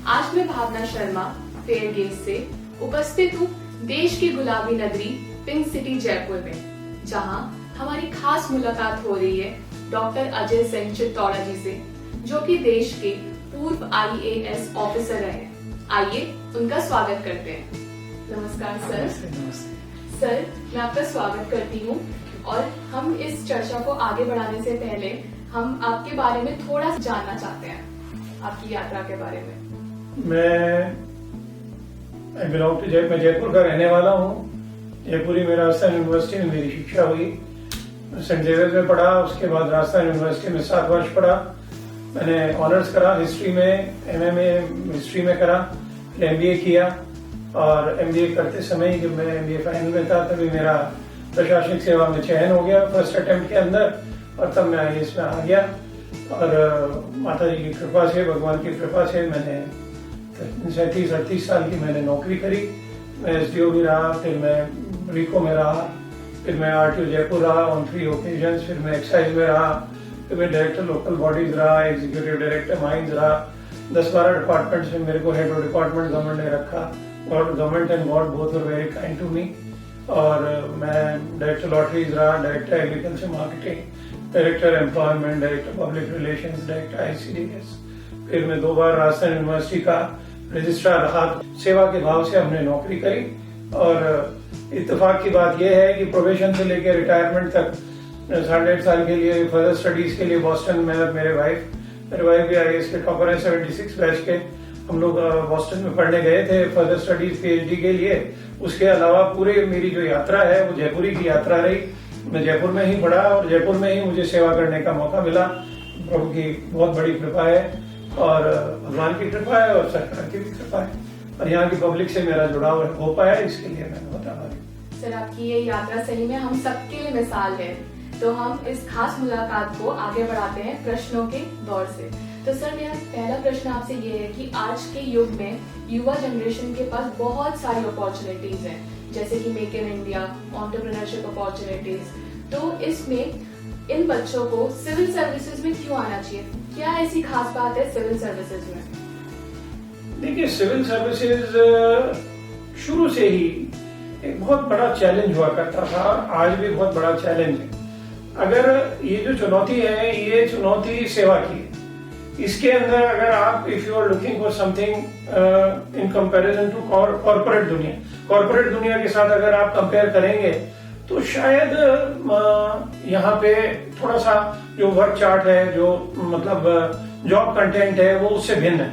आज मैं भावना Sharma fair gauge से उपस्थित हूँ देश की गुलाबी नगरी पिंक सिटी जयपुर में, जहाँ हमारी खास मुलाकात हो रही है डॉक्टर अजय सिंह चित्तौड़ा जी से, जो कि देश के पूर्व IAS ऑफिसर रहे। आइए उनका स्वागत करते हैं। नमस्कार सर। सर, मैं आपका स्वागत करती हूँ और हम इस चर्चा को आगे बढ़ाने से पहले हम आपके बारे में थोड़ा सा जानना चाहते हैं, आपकी यात्रा के बारे में। मैं जयपुर का रहने वाला हूँ। जयपुरी में राजस्थान यूनिवर्सिटी में मेरी शिक्षा हुई। सेंट जेवियर्स में पढ़ा, उसके बाद राजस्थान यूनिवर्सिटी में 7 वर्ष पढ़ा। मैंने ऑनर्स करा हिस्ट्री में, MMA हिस्ट्री में करा, फिर MBA किया। और MBA करते समय जब मैं MBA फाइनल में था तभी मेरा प्रशासनिक सेवा में चयन हो गया फर्स्ट अटेम्प्ट के अंदर, और तब मैं IAS में आ गया। और माता जी की कृपा से, भगवान की कृपा से मैंने 37-38 साल की मैंने नौकरी करी। मैं SDO भी रहा, फिर मैं RICO में रहा, फिर मैं RTO जयपुर रहा ऑन 3 ओकेजन्स, फिर मैं एक्साइज में रहा, फिर मैं डायरेक्टर लोकल बॉडीज रहा, एग्जीक्यूटिव डायरेक्टर माइंस रहा। 10-12 डिपार्टमेंट्स में मेरे को हेड ऑफ डिपार्टमेंट गवर्नमेंट ने रखा। Government and god both were very kind to me. और मैं डायरेक्टर लॉटरीज रहा, director agriculture marketing, director employment, director public relations, director ICDS। फिर मैं 2 बार राजस्थान यूनिवर्सिटी का रजिस्ट्रार रहा। सेवा के भाव से हमने नौकरी करी। और इत्तेफाक की बात यह है कि प्रोबेशन से लेकर रिटायरमेंट तक 8.5 साल के लिए फर्दर स्टडीज के लिए बॉस्टन में मेरे वाइफ भी IAS के टॉपर है, 76 बैच के। हम लोग बॉस्टन में पढ़ने गए थे फर्दर स्टडीज PhD के लिए। उसके अलावा पूरे मेरी जो यात्रा है वो जयपुरी की यात्रा रही। मैं जयपुर में ही पढ़ा और जयपुर में ही मुझे सेवा करने का मौका मिला। प्रभु की बहुत बड़ी कृपा है और भगवान की कृपा है और सरकार की भी कृपा है, और यहाँ की पब्लिक से मेरा जुड़ाव हो पाया, इसके लिए मैं बहुत आभारी हूँ। सर, आपकी ये यात्रा सही में हम सबके लिए मिसाल है। तो हम इस खास मुलाकात को आगे बढ़ाते हैं प्रश्नों के दौर से। तो सर, मेरा पहला प्रश्न आपसे ये है कि आज के युग में युवा जनरेशन के पास बहुत सारी अपॉर्चुनिटीज हैं, जैसे कि make in India, entrepreneurship opportunities. तो इसमें इन बच्चों को सिविल सर्विसेज में क्यों आना चाहिए? क्या ऐसी खास बात है सिविल सर्विसेज में? देखिए, सिविल सर्विसेज शुरू से ही एक बहुत बड़ा चैलेंज हुआ करता था, आज भी बहुत बड़ा चैलेंज है। अगर ये जो चुनौती है, ये चुनौती सेवा की है। इसके अंदर अगर आप if you are looking for something in comparison to corporate दुनिया के साथ अगर आप कंपेयर करेंगे तो शायद यहाँ पे थोड़ा सा जो वर्क चार्ट है, जो मतलब जॉब कंटेंट है, वो उससे भिन्न है।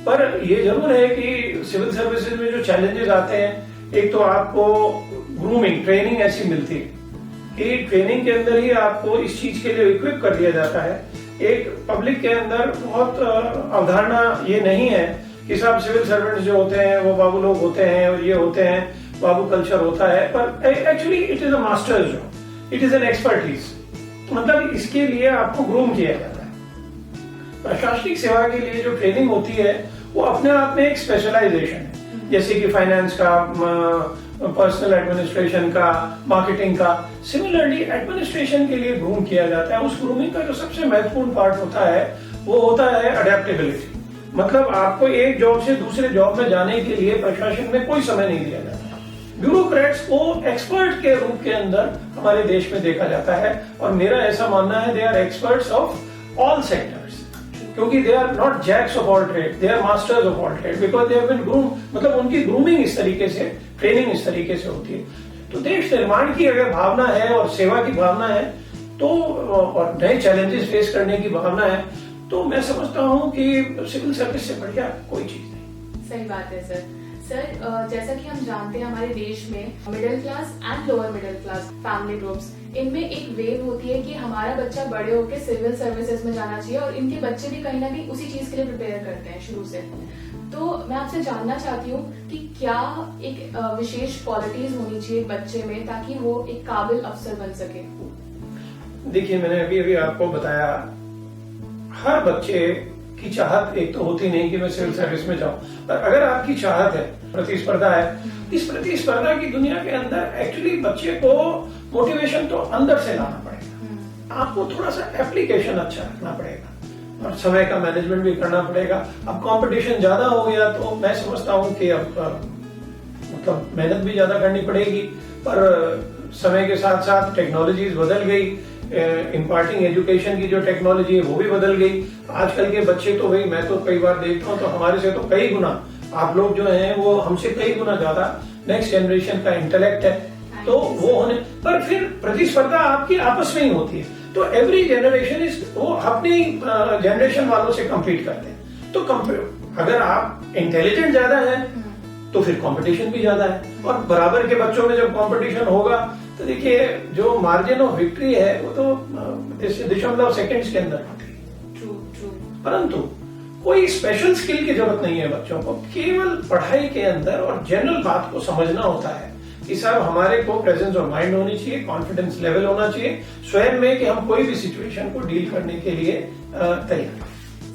पर ये जरूर है कि सिविल सर्विसेज में जो चैलेंजेस आते हैं, एक तो आपको ग्रूमिंग ट्रेनिंग ऐसी मिलती है कि ट्रेनिंग के अंदर ही आपको इस चीज के लिए इक्विप कर दिया जाता है। एक पब्लिक के अंदर बहुत अवधारणा ये नहीं है कि सब सिविल सर्वेंट्स जो होते हैं वो बाबू लोग होते हैं और ये होते हैं, बाबू कल्चर होता है। पर actually it is a masters job, it is an expertise. मतलब इसके लिए आपको ग्रूम किया जाता है। प्रशासनिक सेवा के लिए जो ट्रेनिंग होती है वो अपने आप में एक स्पेशलाइजेशन है, जैसे कि फाइनेंस का, पर्सनल एडमिनिस्ट्रेशन का, मार्केटिंग का। सिमिलरली एडमिनिस्ट्रेशन के लिए ग्रूम किया जाता है। उस ग्रूमिंग का जो सबसे महत्वपूर्ण पार्ट होता है वो होता है अडेप्टेबिलिटी। मतलब आपको एक जॉब से दूसरे जॉब में जाने के लिए प्रशासन में कोई समय नहीं दिया जाता। ब्यूरोक्रेट्स को एक्सपर्ट के रूप के अंदर हमारे देश में देखा जाता है, और मेरा ऐसा मानना है they are experts of all sectors, क्योंकि they are not jacks of all trade, they are masters of all trade, because they have been groom. मतलब उनकी ग्रूमिंग इस तरीके से, ट्रेनिंग इस तरीके से होती है। तो देश निर्माण की अगर भावना है और सेवा की भावना है तो, और नए चैलेंजेस फेस करने की भावना है, तो मैं समझता हूँ कि सिविल सर्विस से बढ़िया कोई चीज नहीं। सही बात है सर। सर, जैसा कि हम जानते हैं हमारे देश में middle class and lower middle class family groups, इनमें एक वेव होती है कि हमारा बच्चा बड़े होकर सिविल सर्विसेज में जाना चाहिए, और इनके बच्चे भी कहीं ना कहीं उसी चीज के लिए प्रिपेयर करते हैं शुरू से। तो मैं आपसे जानना चाहती हूँ कि क्या एक विशेष क्वालिटीज होनी चाहिए बच्चे में ताकि वो एक काबिल अफसर बन सके? देखिए, मैंने अभी आपको बताया, हर बच्चे की चाहत एक तो होती नहीं कि मैं सिविल सर्विस में जाऊं, पर अगर आपकी चाहत है, प्रतिस्पर्धा है, इस प्रतिस्पर्धा की दुनिया के अंदर एक्चुअली बच्चे को मोटिवेशन तो अंदर से लाना पड़ेगा। आपको थोड़ा सा एप्लीकेशन अच्छा रखना पड़ेगा। और समय का मैनेजमेंट भी करना पड़ेगा। अब कंपटीशन ज्यादा हो गया तो मैं समझता हूँ कि अब मतलब मेहनत भी ज्यादा करनी पड़ेगी, पर समय के साथ साथ टेक्नोलॉजीज बदल गई, इम्पार्टिंग एजुकेशन की जो टेक्नोलॉजी है वो भी बदल गई। आजकल के बच्चे तो भाई मैं तो कई बार देखता हूँ तो हमारे से तो कई गुना, आप लोग जो हैं वो हमसे कई गुना ज्यादा नेक्स्ट जनरेशन का इंटेलेक्ट है, तो वो होने पर फिर प्रतिस्पर्धा आपकी आपस में ही होती है। तो एवरी जनरेशन इज वो अपनी जनरेशन वालों से कम्पीट करते हैं। तो अगर आप इंटेलिजेंट ज्यादा है तो फिर कंपटीशन भी ज्यादा है, और बराबर के बच्चों में जब कंपटीशन होगा तो देखिए जो मार्जिन ऑफ विक्ट्री है वो तो दशमलव सेकंड्स के अंदर होती है। परंतु कोई स्पेशल स्किल की जरूरत नहीं है बच्चों को, केवल पढ़ाई के अंदर और जनरल बात को समझना होता है कि साहब हमारे को प्रेजेंस ऑफ माइंड होनी चाहिए, कॉन्फिडेंस लेवल होना चाहिए स्वयं में कि हम कोई भी सिचुएशन को डील करने के लिए तैयार।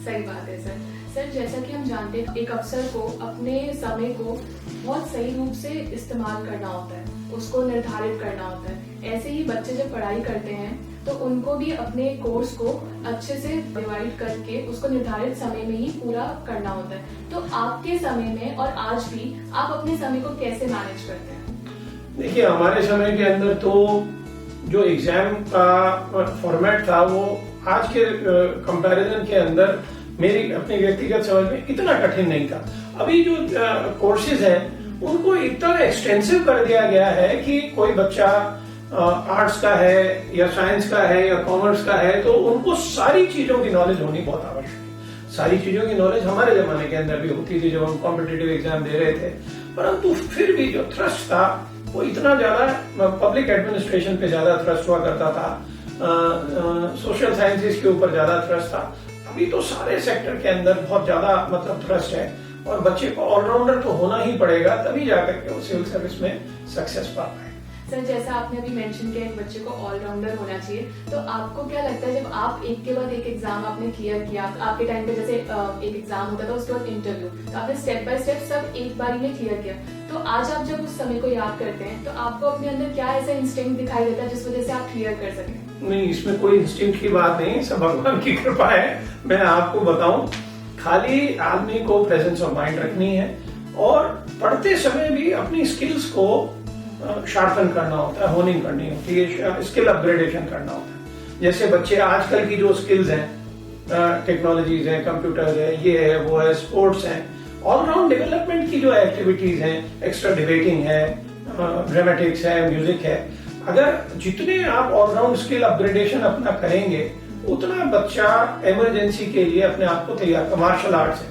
सही बात है सर। सर जैसा कि हम जानते हैं एक अफसर को अपने समय को बहुत सही रूप से इस्तेमाल करना होता है, उसको निर्धारित करना होता है। ऐसे ही बच्चे जब पढ़ाई करते हैं तो उनको भी अपने कोर्स को अच्छे से डिवाइड करके उसको निर्धारित समय में ही पूरा करना होता है। तो आपके समय में और आज भी आप अपने समय को कैसे मैनेज करते हैं? देखिए हमारे समय के अंदर तो जो एग्जाम का फॉर्मेट था वो आज के कंपैरिजन के अंदर मेरी अपनी व्यक्तिगत समझ में इतना कठिन नहीं था। अभी जो कोर्सेज हैं उनको इतना एक्सटेंसिव कर दिया गया है कि कोई बच्चा आर्ट्स का है या साइंस का है या कॉमर्स का है तो उनको सारी चीजों की नॉलेज होनी बहुत आवश्यक है। सारी चीजों की नॉलेज हमारे जमाने के अंदर भी होती थी जब हम कॉम्पिटिटिव एग्जाम दे रहे थे, परंतु फिर भी जो थ्रस्ट था वो इतना ज्यादा पब्लिक एडमिनिस्ट्रेशन पे ज्यादा थ्रस्ट हुआ करता था, सोशल साइंसेज के ऊपर ज्यादा थ्रस्ट था। अभी तो सारे सेक्टर के अंदर बहुत ज्यादा मतलब थ्रस्ट है और बच्चे को ऑलराउंडर तो होना ही पड़ेगा, तभी जाकर के वो सिविल सर्विस में सक्सेस पा पाए। सर जैसा आपने अभी मेंशन किया एक बच्चे को ऑलराउंडर होना चाहिए, तो आपको क्या लगता है जब आप एक के बाद एक एग्जाम आपने क्लियर किया, आपके टाइम पे जैसे एक एग्जाम होता था उसके बाद इंटरव्यू, तो आपने स्टेप बाय स्टेप सब एक बारी में क्लियर किया, तो आज आप जब उस समय को याद करते हैं तो आपको अपने अंदर क्या ऐसा इंस्टिंक्ट दिखाई देता है जिस वजह से आप क्लियर कर सकें? नहीं, इसमें कोई इंस्टिंक्ट की बात नहीं, सब भगवान की कृपा है। मैं आपको बताऊं, खाली आदमी को प्रेजेंस ऑफ माइंड रखनी है और पढ़ते समय भी अपनी स्किल्स को शार्पन करना होता है, होनिंग करनी होती है, स्किल अपग्रेडेशन करना होता है। जैसे बच्चे आजकल की जो स्किल्स हैं, टेक्नोलॉजीज हैं, कंप्यूटर है, ये है वो है, स्पोर्ट्स हैं, ऑलराउंड डेवलपमेंट की जो एक्टिविटीज हैं, एक्स्ट्रा डिबेटिंग है, ड्रामेटिक्स है, म्यूजिक है, अगर जितने आप ऑलराउंड स्किल अपग्रेडेशन अपना करेंगे उतना बच्चा इमरजेंसी के लिए अपने आप को तैयार। मार्शल आर्ट्स है,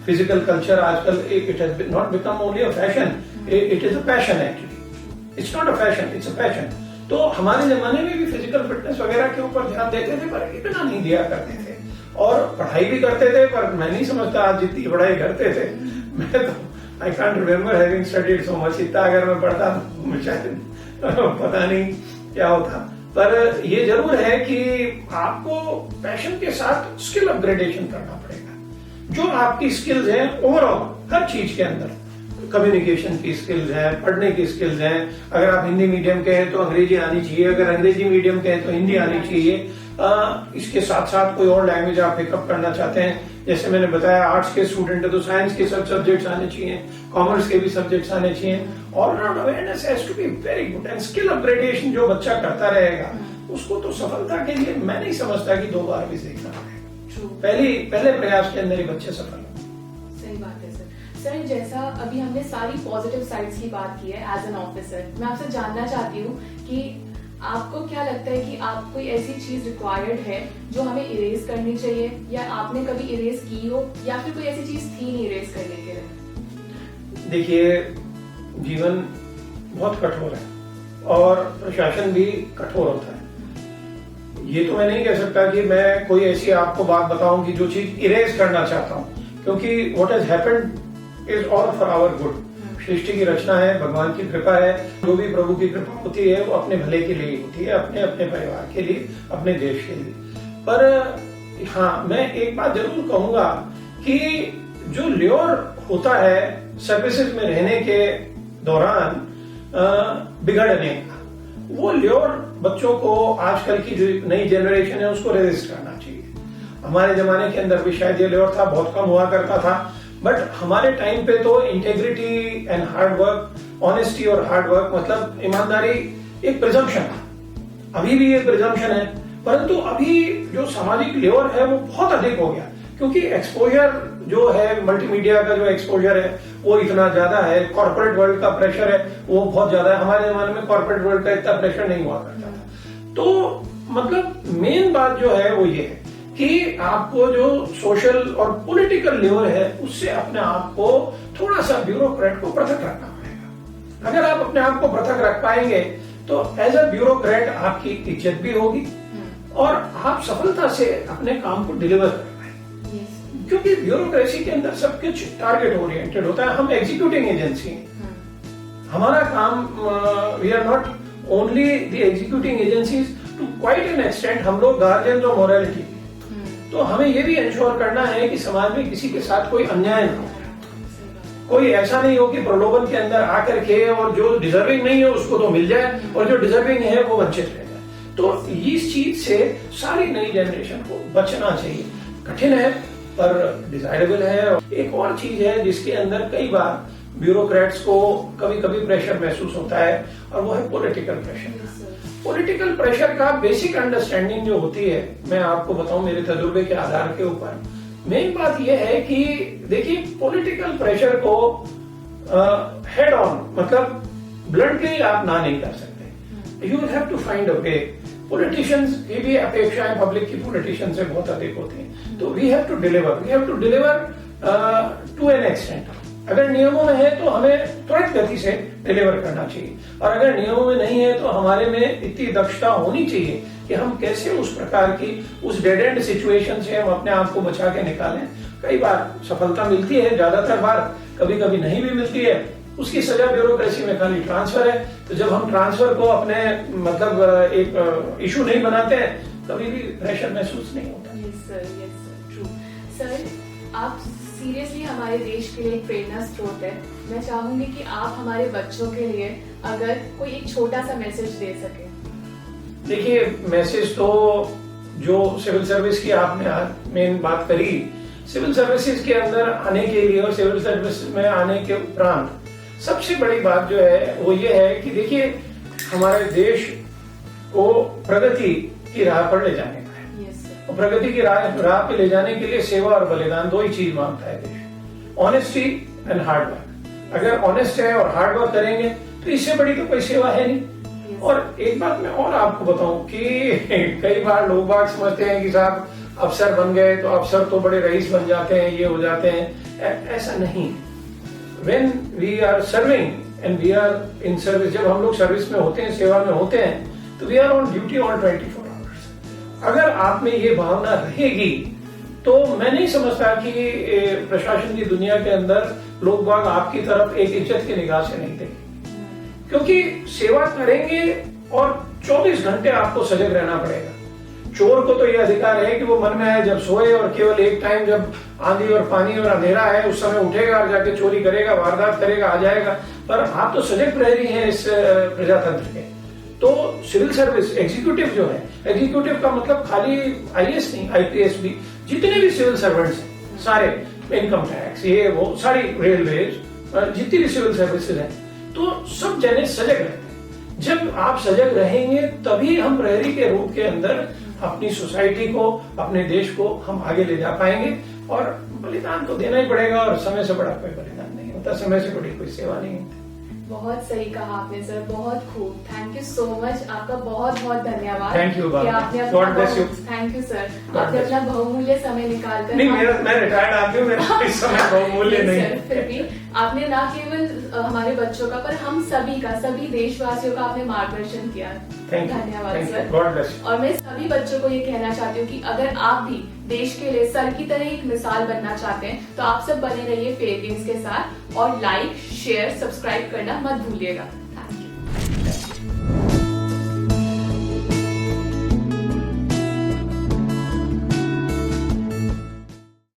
फिजिकल कल्चर आजकल it has not become only a fashion, it is a passion actually, it's not a fashion, it's a passion. तो हमारे जमाने में भी फिजिकल फिटनेस वगैरह के ऊपर ध्यान देते थे पर इतना नहीं दिया करते थे, और पढ़ाई भी करते थे, पर मैं नहीं समझता आज जितनी पढ़ाई करते थे। मैं तो I can't remember having studied so much, इतना अगर मैं पढ़ता शायद पता नहीं क्या होता। पर ये जरूर है कि आपको पैशन के साथ स्किल अपग्रेडेशन करना पड़ेगा। जो आपकी स्किल्स हैं ओवरऑल हर चीज के अंदर, कम्युनिकेशन की स्किल्स हैं, पढ़ने की स्किल्स हैं, अगर आप हिंदी मीडियम के हैं तो अंग्रेजी आनी चाहिए, अगर अंग्रेजी मीडियम के हैं तो हिंदी आनी चाहिए। इसके साथ साथ कोई और लैंग्वेज आप पिकअप करना चाहते हैं, जैसे मैंने बताया आर्ट्स के स्टूडेंट है तो साइंस के सब सब्जेक्ट्स आने चाहिए, कॉमर्स के भी सब्जेक्ट्स आने चाहिए। Allround awareness has to be very good and skill upgradation जो बच्चा करता रहेगा उसको तो सफलता के लिए मैं नहीं समझता कि 2 बार भी सीखना पड़ेगा, पहले प्रयास के अंदर ही बच्चे सफल हो। सही बात है सर। सर जैसा अभी हमने सारी पॉजिटिव साइड्स की बात की है एज एन ऑफिसर, मैं आपसे जानना चाहती हूँ कि आपको क्या लगता है कि आप कोई ऐसी चीज रिक्वायर्ड है जो हमें इरेज करनी चाहिए, या आपने कभी इरेज की हो, या फिर कोई ऐसी चीज थी नहीं इरेज करने के लिए? देखिए जीवन बहुत कठोर है और प्रशासन भी कठोर होता है। ये तो मैं नहीं कह सकता कि मैं कोई ऐसी आपको बात बताऊं कि जो चीज इरेज करना चाहता हूं, क्योंकि what has happened is all for our good. सृष्टि की रचना है, भगवान की कृपा है, जो भी प्रभु की कृपा होती है वो अपने भले के लिए होती है, अपने अपने परिवार के लिए, अपने देश के लिए। पर हाँ, मैं एक बात जरूर कहूंगा कि जो ल्योर होता है सर्विसेज में रहने के दौरान बिगड़ने का, वो ल्योर बच्चों को, आजकल की जो नई जनरेशन है उसको रेजिस्ट करना चाहिए। हमारे जमाने के अंदर भी शायद ये लेवर था, बहुत कम हुआ करता था, बट हमारे टाइम पे तो integrity and hard work, honesty और हार्ड वर्क मतलब ईमानदारी एक प्रिजम्पशन था। अभी भी ये प्रिजम्पशन है, परंतु अभी जो सामाजिक लेवर है वो बहुत अधिक हो गया, क्योंकि एक्सपोजर जो है, मल्टीमीडिया का जो एक्सपोजर है वो इतना ज्यादा है, कॉर्पोरेट वर्ल्ड का प्रेशर है वो बहुत ज्यादा है। हमारे जमाने में कॉर्पोरेट वर्ल्ड का इतना प्रेशर नहीं हुआ करता था। तो मतलब मेन बात जो है वो ये है कि आपको जो सोशल और पॉलिटिकल लेवल है उससे अपने आप को थोड़ा सा ब्यूरोक्रेट को पृथक रखना पड़ेगा। अगर आप अपने आप को पृथक रख पाएंगे तो एज अ ब्यूरोक्रेट आपकी इज्जत भी होगी और आप सफलता से अपने काम को डिलीवर कर पाएंगे। क्योंकि ब्यूरोक्रेसी के अंदर सब कुछ टारगेट ओरिएंटेड होता है। हम एग्जीक्यूटिंग एजेंसी हैं, हमारा काम, we are not only the executing agencies, to quite an extent हम लोग गार्जियन ऑफ मोरालिटी। तो हमें ये भी इंश्योर करना है कि समाज में किसी के साथ कोई अन्याय न हो, कोई ऐसा नहीं हो कि प्रलोभन के अंदर आकर के और जो डिजर्विंग नहीं है उसको तो मिल जाए और जो डिजर्विंग है वो वंचित रह जाए। तो इस चीज से सारी नई जनरेशन को बचना चाहिए। कठिन है पर डिजायरेबल है। एक और चीज है जिसके अंदर कई बार ब्यूरोक्रेट्स को कभी कभी प्रेशर महसूस होता है और वो है पॉलिटिकल प्रेशर। पॉलिटिकल प्रेशर का बेसिक अंडरस्टैंडिंग जो होती है, मैं आपको बताऊं मेरे तजुर्बे के आधार के ऊपर, मेन बात यह है कि देखिए पॉलिटिकल प्रेशर को हेड ऑन मतलब ब्लंटली आप ना नहीं कर सकते। You will have to find a way. Politicians की भी अपेक्षाएं पब्लिक की पॉलिटिशियन से बहुत अधिक होती हैं, तो we have to deliver to an extent. अगर नियमों में है तो हमें त्वरित गति से डिलीवर करना चाहिए, और अगर नियमों में नहीं है तो हमारे में इतनी दक्षता होनी चाहिए कि हम कैसे उस प्रकार की उस डेड एंड सिचुएशन से हम अपने आप को बचा के निकालें। कई बार सफलता मिलती है, ज्यादातर बार कभी कभी नहीं भी मिलती है। उसकी सजा ब्यूरोक्रेसी में खाली ट्रांसफर है। तो जब हम ट्रांसफर को अपने मतलब एक इशू नहीं बनाते हैं कभी भी प्रेशर महसूस नहीं होता। सर, आप सीरियसली हमारे देश के लिए एक प्रेरणा स्रोत है। मैं चाहूंगी कि आप हमारे बच्चों के लिए अगर कोई एक छोटा सा मैसेज दे सके। देखिए, मैसेज तो जो सिविल सर्विस की आपने मेन बात करी, सिविल सर्विसेज के अंदर आने के लिए और सिविल सर्विस में आने के उपरांत सबसे बड़ी बात जो है वो ये है कि देखिए हमारे देश को प्रगति की राह पर ले जाने का है। और प्रगति की राह पे ले जाने के लिए सेवा और बलिदान दो ही चीज मांगता है देश, ऑनेस्टी एंड हार्ड वर्क। अगर ऑनेस्ट है और हार्ड वर्क करेंगे तो इससे बड़ी तो कोई सेवा है नहीं। और एक बात मैं और आपको बताऊं कि कई बार लोग बाग समझते हैं कि साहब अफसर बन गए तो अफसर तो बड़े रईस बन जाते हैं, ये हो जाते हैं। ऐसा नहीं। When we are serving and we are in service, जब हम लोग सर्विस में होते हैं, सेवा में होते हैं, तो we are on duty all 24 hours। अगर आप में ये भावना रहेगी तो मैं नहीं समझता कि प्रशासन की दुनिया के अंदर लोग बाग आपकी तरफ एक इज्जत की निगाह से नहीं देंगे, क्योंकि सेवा करेंगे और 24 घंटे आपको सजग रहना पड़ेगा। चोर को तो यह अधिकार है कि वो मन में आए जब सोए, और केवल एक टाइम जब आंधी और पानी और अंधेरा है उस समय उठेगा और जाके चोरी करेगा, वारदात करेगा, आ जाएगा। पर आप तो सजग प्रहरी हैं इस प्रजातंत्र के। तो सिविल सर्विस एग्जीक्यूटिव जो है, एग्जीक्यूटिव का मतलब खाली आईएएस नहीं, आईपीएस भी, जितने भी सिविल सर्वेंट्स हैं सारे, इनकम टैक्स, ये वो सारी, रेलवेज, जितनी भी सिविल सर्विसेज हैं, तो सब जने सजग रहते हैं। जब आप सजग रहेंगे तभी हम प्रहरी के रूप के अंदर अपनी सोसाइटी को, अपने देश को हम आगे ले जा पाएंगे। और बलिदान तो देना ही पड़ेगा, और समय से बड़ा कोई बलिदान नहीं होता, समय से बड़ी कोई सेवा नहीं होती। बहुत सही कहा आपने सर, बहुत खूब। थैंक यू सो मच, आपका बहुत बहुत धन्यवाद। Thank you, God bless you. Thank you sir, आपने अपना बहुमूल्य समय निकाल कर। नहीं, मैं रिटायर्ड आदमी हूँ, मेरा इस समय बहुमूल्य नहीं है। फिर भी आपने न केवल हमारे बच्चों का पर हम सभी का, सभी देशवासियों का आपने मार्गदर्शन किया। धन्यवाद सर, गॉड ब्लेस यू। और मैं सभी बच्चों को ये कहना चाहती हूँ कि अगर आप भी देश के लिए सर की तरह एक मिसाल बनना चाहते हैं तो आप सब बने रहिए फेयर गेम्स के साथ, और लाइक, शेयर, सब्सक्राइब करना मत भूलिएगा।